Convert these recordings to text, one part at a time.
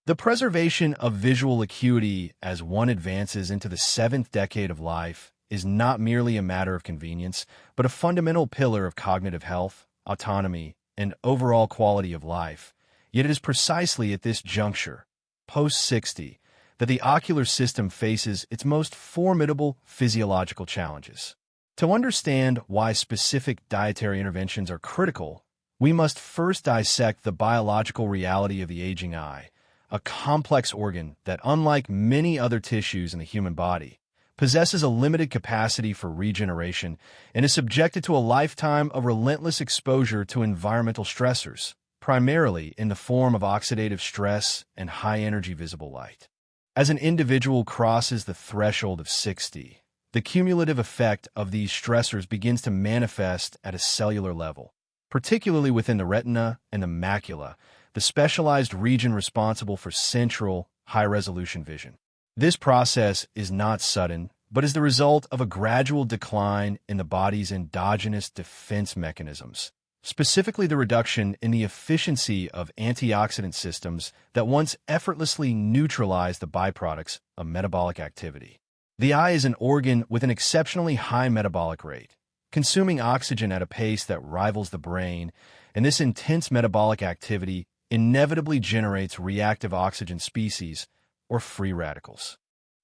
The preservation of visual acuity as one advances into the seventh decade of life is not merely a matter of convenience, but a fundamental pillar of cognitive health, autonomy, and overall quality of life. Yet it is precisely at this juncture, post-60, that the ocular system faces its most formidable physiological challenges. To understand why specific dietary interventions are critical, we must first dissect the biological reality of the aging eye, a complex organ that, unlike many other tissues in the human body, possesses a limited capacity for regeneration and is subjected to a lifetime of relentless exposure to environmental stressors, primarily in the form of oxidative stress and high-energy visible light. As an individual crosses the threshold of 60, the cumulative effect of these stressors begins to manifest at a cellular level, particularly within the retina and the macula, the specialized region responsible for central, high-resolution vision. This process is not sudden, but is the result of a gradual decline in the body's endogenous defense mechanisms, specifically the reduction in the efficiency of antioxidant systems that once effortlessly neutralize the byproducts of metabolic activity. The eye is an organ with an exceptionally high metabolic rate, consuming oxygen at a pace that rivals the brain, and this intense metabolic activity inevitably generates reactive oxygen species, or free radicals.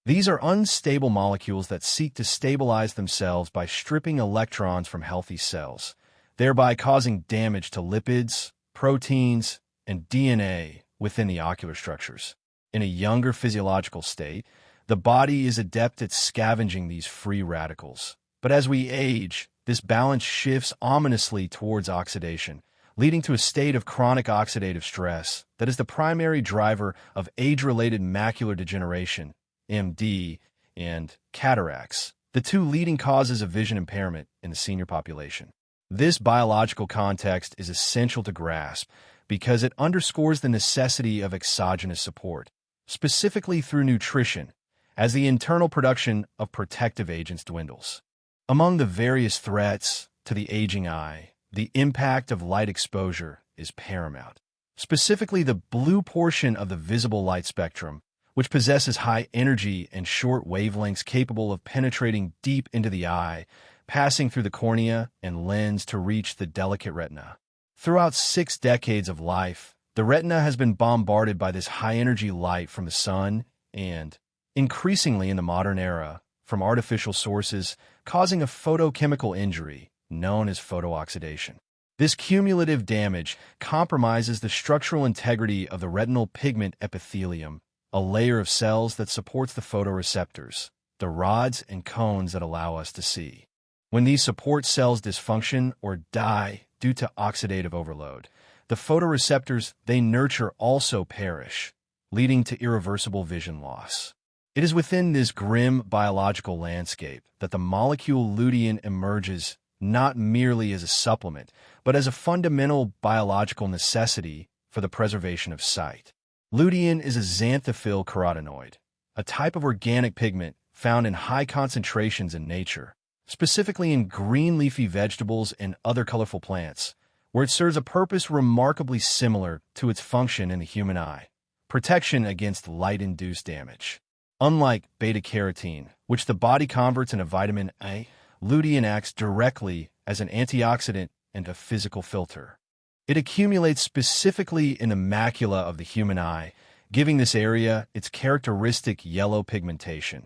These are unstable molecules that seek to stabilize themselves by stripping electrons from healthy cells, thereby causing damage to lipids, proteins, and DNA within the ocular structures. In a younger physiological state, the body is adept at scavenging these free radicals. But as we age, this balance shifts ominously towards oxidation, leading to a state of chronic oxidative stress that is the primary driver of age-related macular degeneration, MD, and cataracts, the two leading causes of vision impairment in the senior population. This biological context is essential to grasp because it underscores the necessity of exogenous support, specifically through nutrition, as the internal production of protective agents dwindles. Among the various threats to the aging eye, the impact of light exposure is paramount. Specifically, the blue portion of the visible light spectrum, which possesses high energy and short wavelengths capable of penetrating deep into the eye, passing through the cornea and lens to reach the delicate retina. Throughout 6 decades of life, the retina has been bombarded by this high-energy light from the sun and, increasingly in the modern era, from artificial sources, causing a photochemical injury known as photooxidation. This cumulative damage compromises the structural integrity of the retinal pigment epithelium, a layer of cells that supports the photoreceptors, the rods and cones that allow us to see. When these support cells dysfunction or die due to oxidative overload, the photoreceptors they nurture also perish, leading to irreversible vision loss. It is within this grim biological landscape that the molecule lutein emerges not merely as a supplement, but as a fundamental biological necessity for the preservation of sight. Lutein is a xanthophyll carotenoid, a type of organic pigment found in high concentrations in nature, specifically in green leafy vegetables and other colorful plants, where it serves a purpose remarkably similar to its function in the human eye: protection against light-induced damage. Unlike beta-carotene, which the body converts into vitamin A, lutein acts directly as an antioxidant and a physical filter. It accumulates specifically in the macula of the human eye, giving this area its characteristic yellow pigmentation,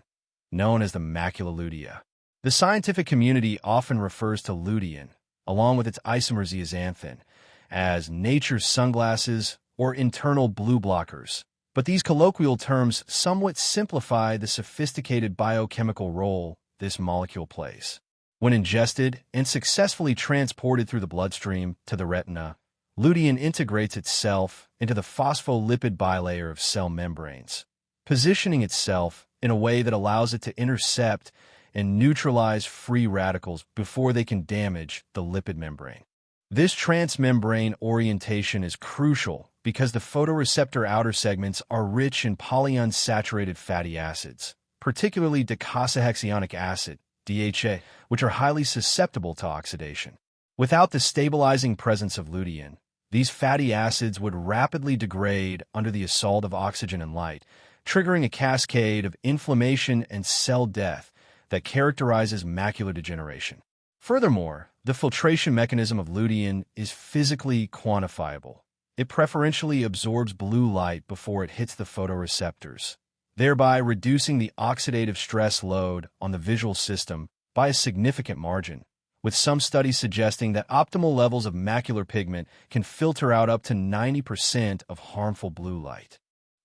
known as the macula lutea. The scientific community often refers to lutein, along with its isomer zeaxanthin, as nature's sunglasses or internal blue blockers, but these colloquial terms somewhat simplify the sophisticated biochemical role this molecule plays. When ingested and successfully transported through the bloodstream to the retina, lutein integrates itself into the phospholipid bilayer of cell membranes, positioning itself in a way that allows it to intercept and neutralize free radicals before they can damage the lipid membrane. This transmembrane orientation is crucial because the photoreceptor outer segments are rich in polyunsaturated fatty acids, particularly docosahexaenoic acid, DHA, which are highly susceptible to oxidation. Without the stabilizing presence of lutein, These fatty acids would rapidly degrade under the assault of oxygen and light, triggering a cascade of inflammation and cell death that characterizes macular degeneration. Furthermore, the filtration mechanism of lutein is physically quantifiable. It preferentially absorbs blue light before it hits the photoreceptors, thereby reducing the oxidative stress load on the visual system by a significant margin, with some studies suggesting that optimal levels of macular pigment can filter out up to 90% of harmful blue light.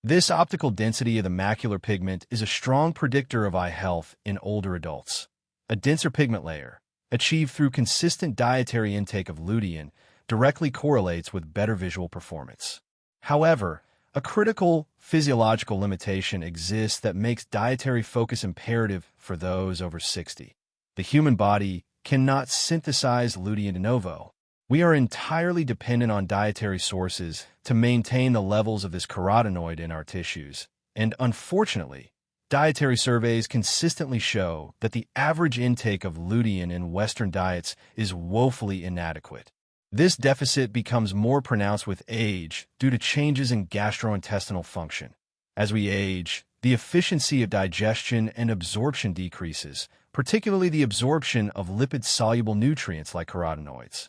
This optical density of the macular pigment is a strong predictor of eye health in older adults. A denser pigment layer, achieved through consistent dietary intake of lutein, directly correlates with better visual performance. However, a critical physiological limitation exists that makes dietary focus imperative for those over 60. The human body cannot synthesize lutein de novo. We are entirely dependent on dietary sources to maintain the levels of this carotenoid in our tissues, and unfortunately, dietary surveys consistently show that the average intake of lutein in Western diets is woefully inadequate. This deficit becomes more pronounced with age due to changes in gastrointestinal function. As we age, the efficiency of digestion and absorption decreases, particularly the absorption of lipid-soluble nutrients like carotenoids.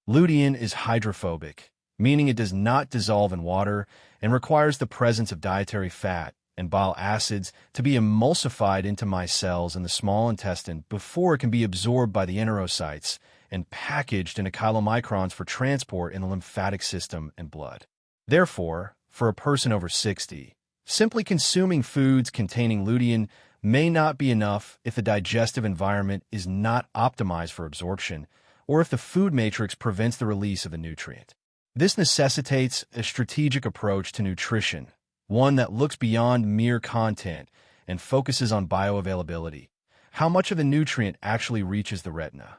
Lutein is hydrophobic, meaning it does not dissolve in water and requires the presence of dietary fat and bile acids to be emulsified into micelles in the small intestine before it can be absorbed by the enterocytes and packaged into chylomicrons for transport in the lymphatic system and blood. Therefore, for a person over 60, simply consuming foods containing lutein may not be enough if the digestive environment is not optimized for absorption or if the food matrix prevents the release of the nutrient. This necessitates a strategic approach to nutrition, one that looks beyond mere content and focuses on bioavailability, how much of the nutrient actually reaches the retina.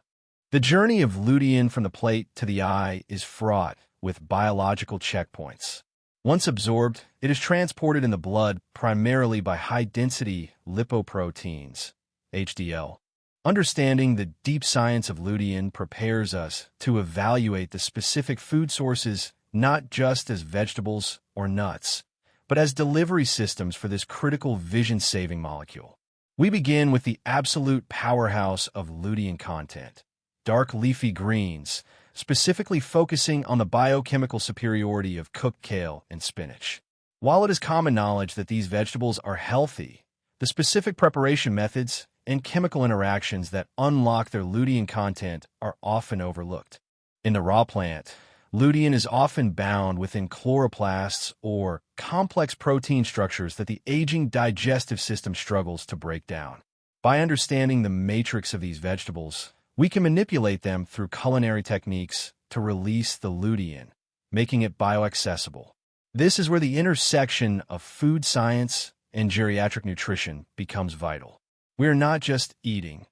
The journey of lutein from the plate to the eye is fraught with biological checkpoints. Once absorbed, it is transported in the blood primarily by high-density lipoproteins, HDL. Understanding the deep science of lutein prepares us to evaluate the specific food sources not just as vegetables or nuts, but as delivery systems for this critical vision-saving molecule. We begin with the absolute powerhouse of lutein content, dark leafy greens, specifically focusing on the biochemical superiority of cooked kale and spinach. While it is common knowledge that these vegetables are healthy, the specific preparation methods and chemical interactions that unlock their lutein content are often overlooked. In the raw plant, lutein is often bound within chloroplasts or complex protein structures that the aging digestive system struggles to break down. By understanding the matrix of these vegetables, we can manipulate them through culinary techniques to release the lutein, making it bioaccessible. This is where the intersection of food science and geriatric nutrition becomes vital. We are not just eating.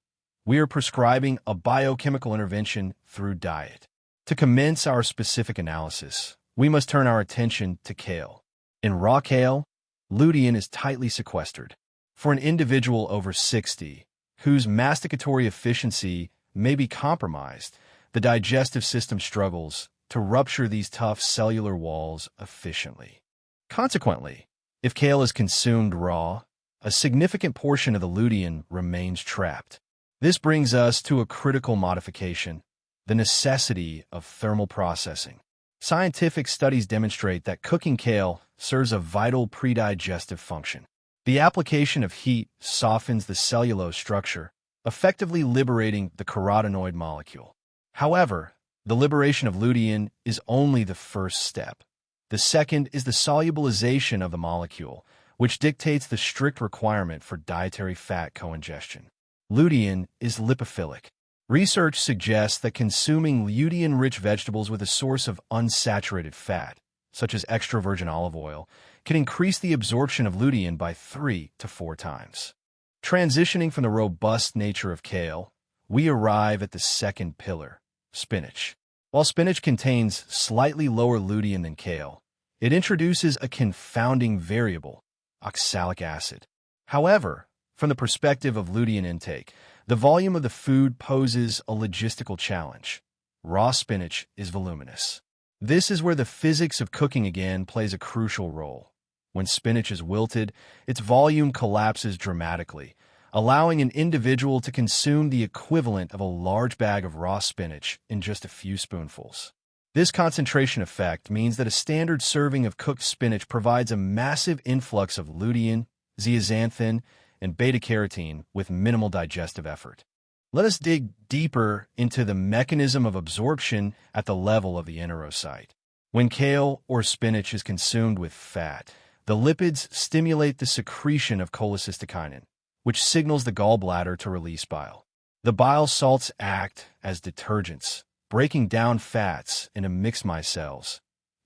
We are prescribing a biochemical intervention through diet. To commence our specific analysis, we must turn our attention to kale. In raw kale, lutein is tightly sequestered. For an individual over 60, whose masticatory efficiency may be compromised, the digestive system struggles to rupture these tough cellular walls efficiently. Consequently, if kale is consumed raw, a significant portion of the lutein remains trapped. This brings us to a critical modification, the necessity of thermal processing. Scientific studies demonstrate that cooking kale serves a vital predigestive function. The application of heat softens the cellulose structure, effectively liberating the carotenoid molecule. However, the liberation of lutein is only the first step. The second is the solubilization of the molecule, which dictates the strict requirement for dietary fat co-ingestion. Lutein is lipophilic. Research suggests that consuming lutein-rich vegetables with a source of unsaturated fat, such as extra virgin olive oil, can increase the absorption of lutein by 3 to 4 times. Transitioning from the robust nature of kale, we arrive at the second pillar, spinach. While spinach contains slightly lower lutein than kale, it introduces a confounding variable, oxalic acid. However, from the perspective of lutein intake, the volume of the food poses a logistical challenge. Raw spinach is voluminous. This is where the physics of cooking again plays a crucial role. When spinach is wilted, its volume collapses dramatically, allowing an individual to consume the equivalent of a large bag of raw spinach in just a few spoonfuls. This concentration effect means that a standard serving of cooked spinach provides a massive influx of lutein, zeaxanthin, and beta-carotene with minimal digestive effort. Let us dig deeper into the mechanism of absorption at the level of the enterocyte. When kale or spinach is consumed with fat, the lipids stimulate the secretion of cholecystokinin, which signals the gallbladder to release bile. The bile salts act as detergents, breaking down fats into mixed micelles,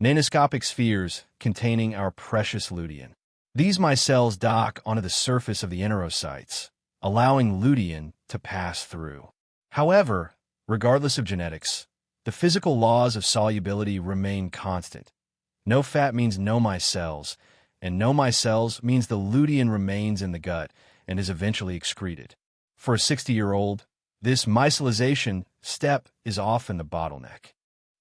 nanoscopic spheres containing our precious lutein. These micelles dock onto the surface of the enterocytes, allowing lutein to pass through. However, regardless of genetics, the physical laws of solubility remain constant. No fat means no micelles, and no micelles means the lutein remains in the gut and is eventually excreted. For a 60-year-old, this micellization step is often the bottleneck.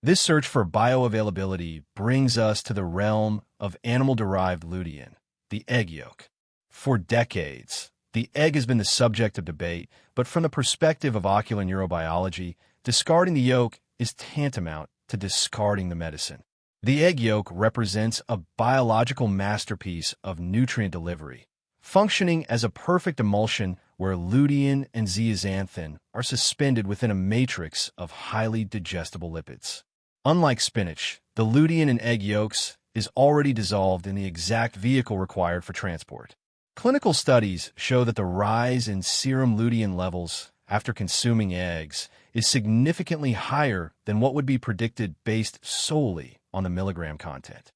This search for bioavailability brings us to the realm of animal-derived lutein, the egg yolk. For decades, the egg has been the subject of debate, but from the perspective of ocular neurobiology, discarding the yolk is tantamount to discarding the medicine. The egg yolk represents a biological masterpiece of nutrient delivery, functioning as a perfect emulsion where lutein and zeaxanthin are suspended within a matrix of highly digestible lipids. Unlike spinach, the lutein in egg yolks is already dissolved in the exact vehicle required for transport. Clinical studies show that the rise in serum lutein levels after consuming eggs is significantly higher than what would be predicted based solely on the milligram content.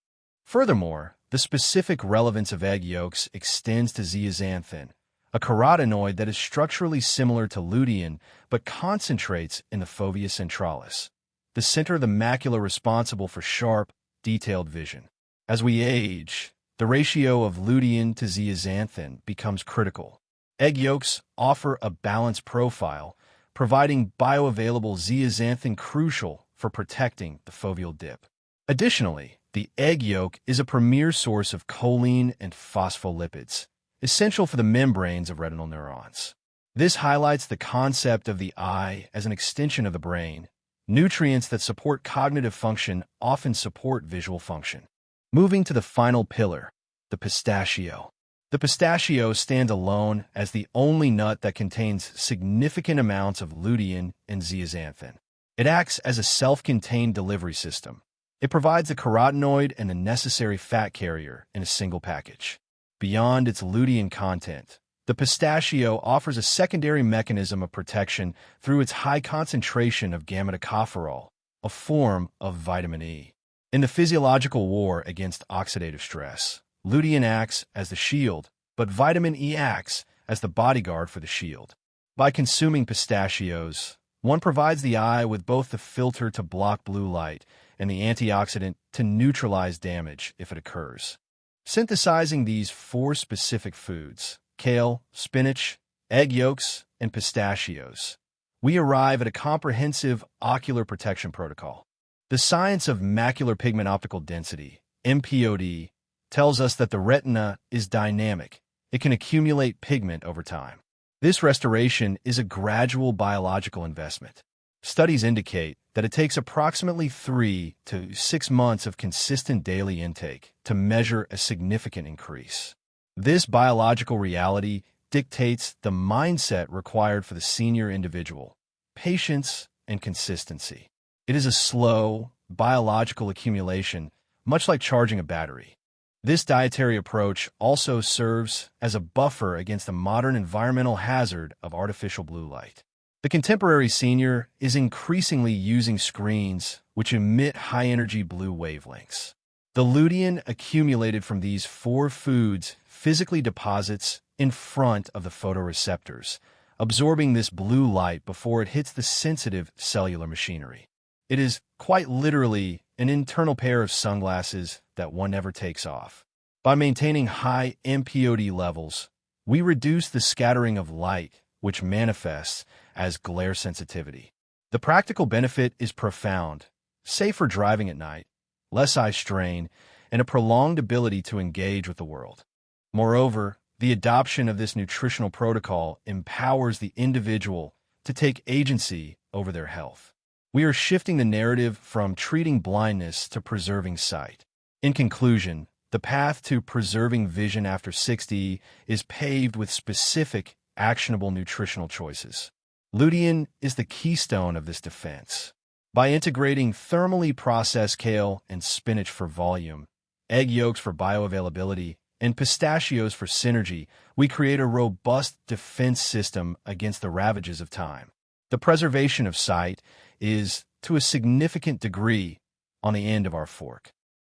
Furthermore, the specific relevance of egg yolks extends to zeaxanthin, a carotenoid that is structurally similar to lutein but concentrates in the fovea centralis, the center of the macula responsible for sharp, detailed vision. As we age, the ratio of lutein to zeaxanthin becomes critical. Egg yolks offer a balanced profile, providing bioavailable zeaxanthin crucial for protecting the foveal dip. Additionally, the egg yolk is a premier source of choline and phospholipids, essential for the membranes of retinal neurons. This highlights the concept of the eye as an extension of the brain. Nutrients that support cognitive function often support visual function. Moving to the final pillar, the pistachio. The pistachio stands alone as the only nut that contains significant amounts of lutein and zeaxanthin. It acts as a self-contained delivery system. It provides a carotenoid and a necessary fat carrier in a single package. Beyond its lutein content, the pistachio offers a secondary mechanism of protection through its high concentration of gamma-tocopherol, a form of vitamin E. In the physiological war against oxidative stress, lutein acts as the shield, but vitamin E acts as the bodyguard for the shield. By consuming pistachios, one provides the eye with both the filter to block blue light and the antioxidant to neutralize damage if it occurs. Synthesizing these four specific foods, kale, spinach, egg yolks, and pistachios, we arrive at a comprehensive ocular protection protocol. The science of macular pigment optical density, MPOD, tells us that the retina is dynamic. It can accumulate pigment over time. This restoration is a gradual biological investment. Studies indicate that it takes approximately 3 to 6 months of consistent daily intake to measure a significant increase. This biological reality dictates the mindset required for the senior individual: patience and consistency. It is a slow, biological accumulation, much like charging a battery. This dietary approach also serves as a buffer against the modern environmental hazard of artificial blue light. The contemporary senior is increasingly using screens which emit high-energy blue wavelengths. The lutein accumulated from these four foods physically deposits in front of the photoreceptors, absorbing this blue light before it hits the sensitive cellular machinery. It is quite literally an internal pair of sunglasses that one never takes off. By maintaining high MPOD levels, we reduce the scattering of light, which manifests as glare sensitivity. The practical benefit is profound. Say for driving at night, less eye strain, and a prolonged ability to engage with the world. Moreover, the adoption of this nutritional protocol empowers the individual to take agency over their health. We are shifting the narrative from treating blindness to preserving sight. In conclusion, the path to preserving vision after 60 is paved with specific, actionable nutritional choices. Lutein is the keystone of this defense. By integrating thermally processed kale and spinach for volume, egg yolks for bioavailability, and pistachios for synergy, we create a robust defense system against the ravages of time. The preservation of sight is, to a significant degree, on the end of our fork.